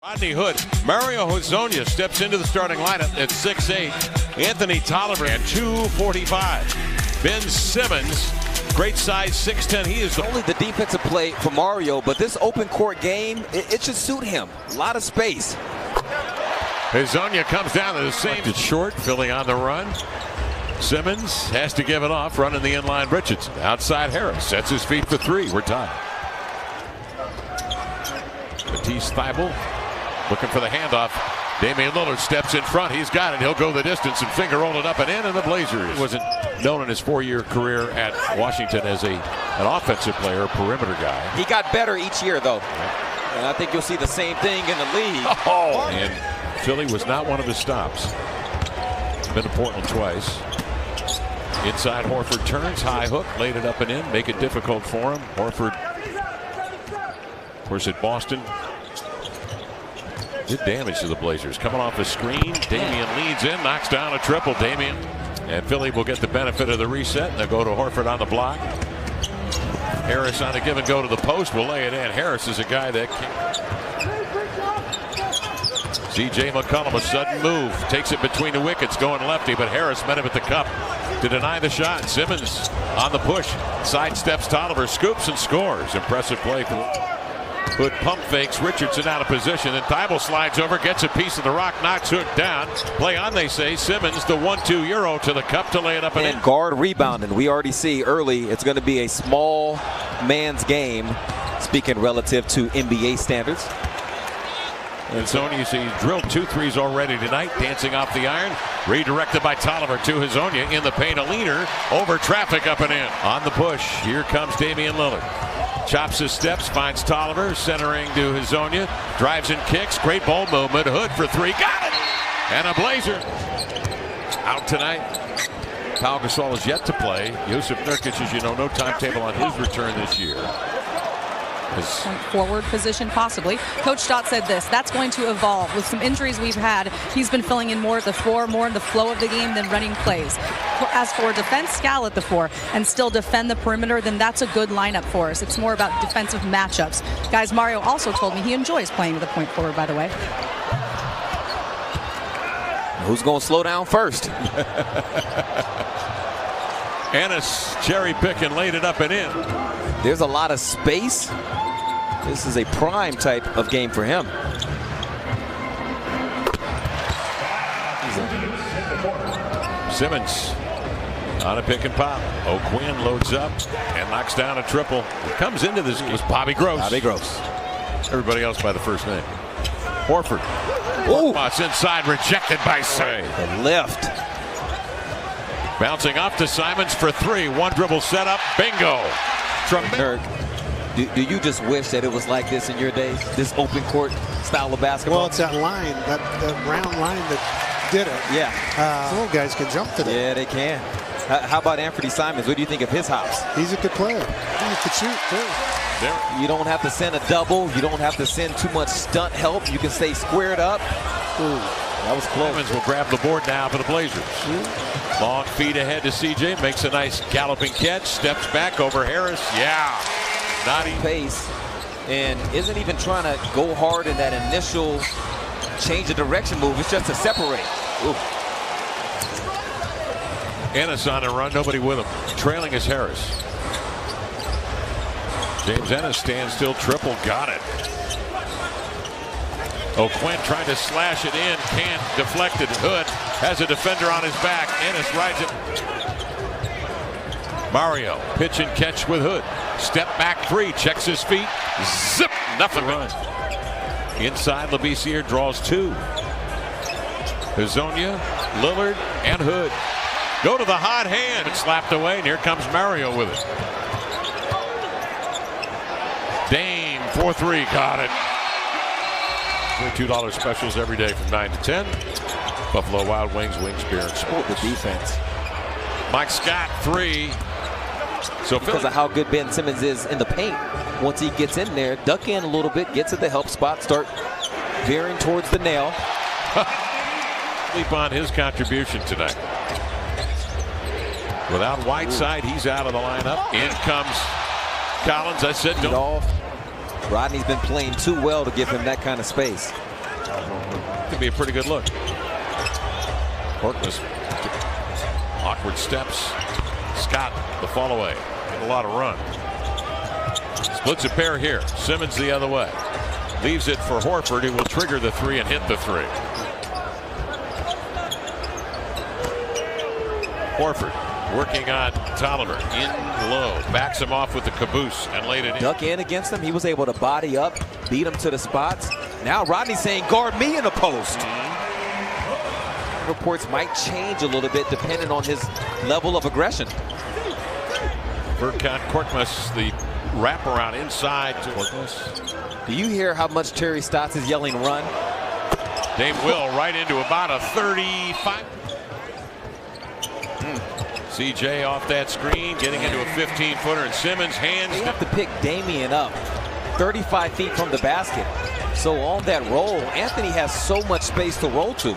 Rodney Hood. Mario Hezonja steps into the starting lineup at 6'8". Anthony Tolliver at 245. Ben Simmons, great size, 6'10". He is only the defensive play for Mario, but this open court game, it should suit him. A lot of space. Hezonja comes down to the same. It's short, Philly on the run. Simmons has to give it off, running the inline Richardson. Outside Harris sets his feet for three. We're tied. Matisse Thybulle looking for the handoff. Damian Lillard steps in front. He's got it. He'll go the distance and finger roll it up and in. And the Blazers wasn't known in his 4-year career at Washington as an offensive player, perimeter guy. He got better each year, though. Yeah. And I think you'll see the same thing in the league. Oh, and Philly was not one of his stops. Been to Portland twice. Inside Horford turns, high hook, laid it up and in, make it difficult for him. Horford, of course, at Boston, did damage to the Blazers. Coming off a screen, Damian leads in, knocks down a triple. Damian, and Philly will get the benefit of the reset, and they'll go to Horford on the block. Harris on a give and go to the post, will lay it in. Harris is a guy that can. C.J. McCollum, a sudden move, takes it between the wickets, going lefty, but Harris met him at the cup to deny the shot. Simmons on the push, sidesteps Tolliver, scoops and scores. Impressive play for Hood. Pump fakes Richardson out of position, and Thybulle slides over, gets a piece of the rock, knocks Hood down. Play on, they say. Simmons, the 1-2 Euro to the cup to lay it up and in. Guard rebounding. We already see early it's going to be a small man's game, speaking relative to NBA standards. And Hezonja, you see, he's drilled 2 threes already tonight, dancing off the iron. Redirected by Tolliver to Hezonja in the paint. A leaner over traffic up and in. On the push, here comes Damian Lillard. Chops his steps, finds Tolliver, centering to Hezonja. Drives and kicks. Great ball movement. Hood for 3. Got it! And a Blazer. Out tonight. Pau Gasol is yet to play. Jusuf Nurkic, as you know, no timetable on his return this year. Point forward position, possibly. Coach Stott said this: that's going to evolve. With some injuries we've had, he's been filling in more at the 4, more in the flow of the game than running plays. As for defense, Skal at the 4, and still defend the perimeter, then that's a good lineup for us. It's more about defensive matchups. Guys, Mario also told me he enjoys playing with a point forward, by the way. Who's going to slow down first? Ennis cherry pick and laid it up and in. There's a lot of space. This is a prime type of game for him. Simmons on a pick and pop. O'Quinn loads up and knocks down a triple. It comes into this was Bobby Gross. Bobby Gross. Everybody else by the first name. Horford. It's inside, rejected by Say. The lift. Bouncing off to Simons for 3. One dribble setup. Bingo. Dirk, do you just wish that it was like this in your days? This open court style of basketball? Well, it's that line, that round line that did it. Yeah. Some little guys can jump to that. Yeah, they can. How about Anthony Simons? What do you think of his hops? He's a good player. He can shoot, too. You don't have to send a double. You don't have to send too much stunt help. You can stay squared up. Ooh, that was close. Simons will grab the board now for the Blazers. Long feed ahead to CJ, makes a nice galloping catch, steps back over Harris. Yeah, not even pace, and isn't even trying to go hard in that initial change of direction move. It's just to separate. Ooh. Ennis on a run, nobody with him. Trailing is Harris. James Ennis stands still, triple, got it. O'Quinn trying to slash it in, can't, deflected. Hood has a defender on his back. Ennis rides it. Mario, pitch and catch with Hood. Step back 3, checks his feet. Zip, nothing. Run. Inside, Labissiere draws 2. Hezonja, Lillard, and Hood go to the hot hand and slapped away, and here comes Mario with it. Dame, 4-3, got it. $2 specials every day from 9 to 10. Buffalo Wild Wings, Wings, Beer, and Sport. The defense. Mike Scott, 3. So because of how good Ben Simmons is in the paint, once he gets in there, duck in a little bit, gets at the help spot, start veering towards the nail. Sleep on his contribution tonight. Without Whiteside, he's out of the lineup. In comes Collins. I said don't. Rodney's been playing too well to give him that kind of space. Could be a pretty good look. Horkness, awkward steps. Scott, the fall away. A lot of run. Splits a pair here. Simmons the other way. Leaves it for Horford, who will trigger the three and hit the three. Horford working on Tolliver in low. Backs him off with the caboose and laid it in. Duck in against him. He was able to body up, beat him to the spots. Now Rodney saying, guard me in the post. Reports might change a little bit depending on his level of aggression. Furkan Korkmaz, the wraparound inside to Korkmaz. Do you hear how much Terry Stotts is yelling run? Dame Will right into about a 35. CJ off that screen, getting into a 15-footer, and Simmons hands. They have to pick Damian up 35 feet from the basket. So on that roll, Anthony has so much space to roll to.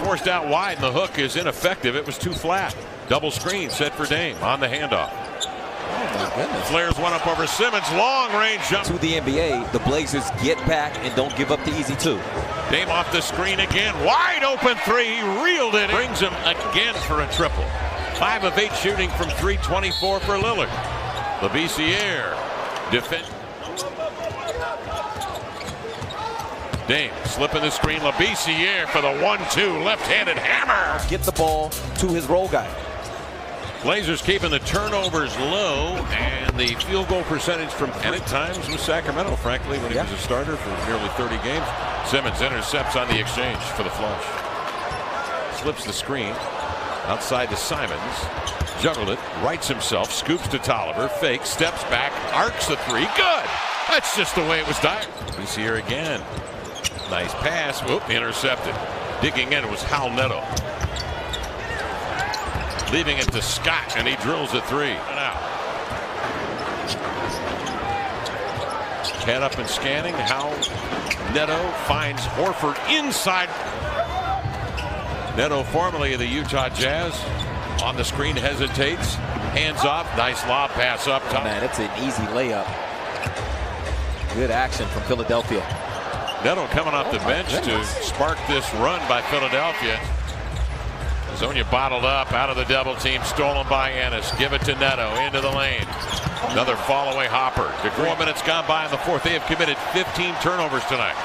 Forced out wide, and the hook is ineffective. It was too flat. Double screen set for Dame on the handoff. Oh my goodness. Flares one up over Simmons. Long range jump. To the NBA, the Blazers get back and don't give up the easy two. Dame off the screen again. Wide open three. He reeled it. Brings him again for a triple. 5 of 8 shooting from 3, 24 for Lillard. Labissiere defend. Dame slipping the screen. Labissiere for the 1-2 left-handed hammer. Get the ball to his roll guy. Blazers keeping the turnovers low and the field goal percentage from, and at times with Sacramento, frankly, when he was a starter for nearly 30 games. Simmons intercepts on the exchange for the flush. Slips the screen outside to Simons. Juggled it, rights himself, scoops to Tolliver, fakes, steps back, arcs the three. Good! That's just the way it was done. He's here again. Nice pass. Whoop, intercepted. Digging in was Hal Neto. Leaving it to Scott, and he drills a three. And out. Head up and scanning. Hal Neto finds Horford inside. Neto, formerly of the Utah Jazz, on the screen, hesitates. Hands off. Nice lob pass up top. Man, it's an easy layup. Good action from Philadelphia. Neto coming off the bench to spark this run by Philadelphia. Zonia bottled up out of the double team, stolen by Ennis. Give it to Neto into the lane. Another fall away hopper. 4 minutes gone by in the fourth. They have committed 15 turnovers tonight.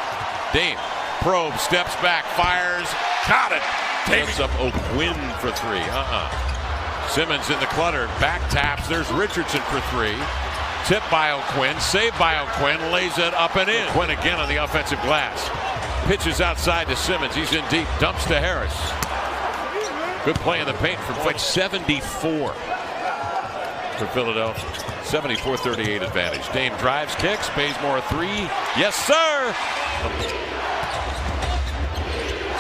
Dame probes, steps back, fires, got it. Takes up O'Quinn for three. Simmons in the clutter, back taps. There's Richardson for three. Tip by O'Quinn, saved by O'Quinn, lays it up and in. O'Quinn again on the offensive glass. Pitches outside to Simmons. He's in deep. Dumps to Harris. Good play in the paint from like 74 for Philadelphia. 74-38 advantage. Dame drives, kicks, Bazemore a three. Yes, sir.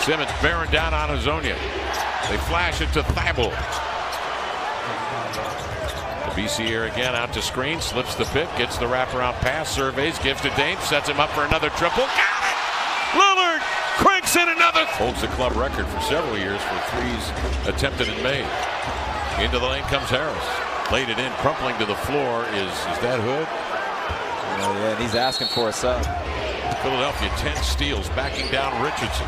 Simmons bearing down on Hezonja. They flash it to Thibault. Labissiere again out to screen, slips the pick, gets the wraparound pass, surveys, gives to Dame, sets him up for another triple. Got it! Lillard cranks in another. Holds the club record for several years for threes attempted and made. Into the lane comes Harris. Laid it in, crumpling to the floor. Is that Hood? Oh, yeah, and he's asking for a sub. Philadelphia 10 steals, backing down Richardson.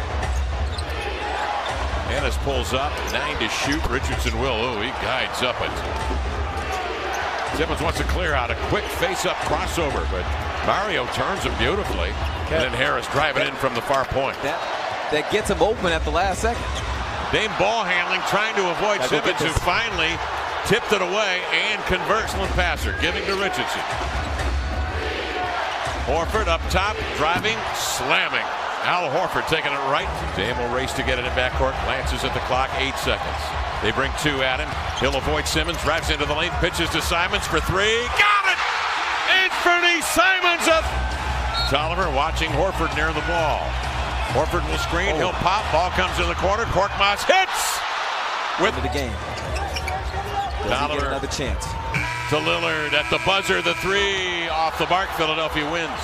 Ennis pulls up, 9 to shoot. Richardson will. Oh, he guides up it. Simmons wants to clear out a quick face-up crossover, but Mario turns him beautifully. And then Harris driving in from the far point. That gets him open at the last second. Dame ball handling, trying to avoid Simmons, who finally tipped it away and converts one passer, giving to Richardson. Horford up top, driving, slamming. Al Horford taking it right. Dame will race to get it in backcourt. Glances at the clock, 8 seconds. They bring 2 at him. He'll avoid Simmons, drives into the lane, pitches to Simons for 3. Got it! Anthony Simons up. Tolliver watching Horford near the ball. Horford will screen, he'll pop, ball comes in the corner. Korkmaz hits! With the game. Tolliver another chance. To Lillard at the buzzer, the 3 off the mark. Philadelphia wins.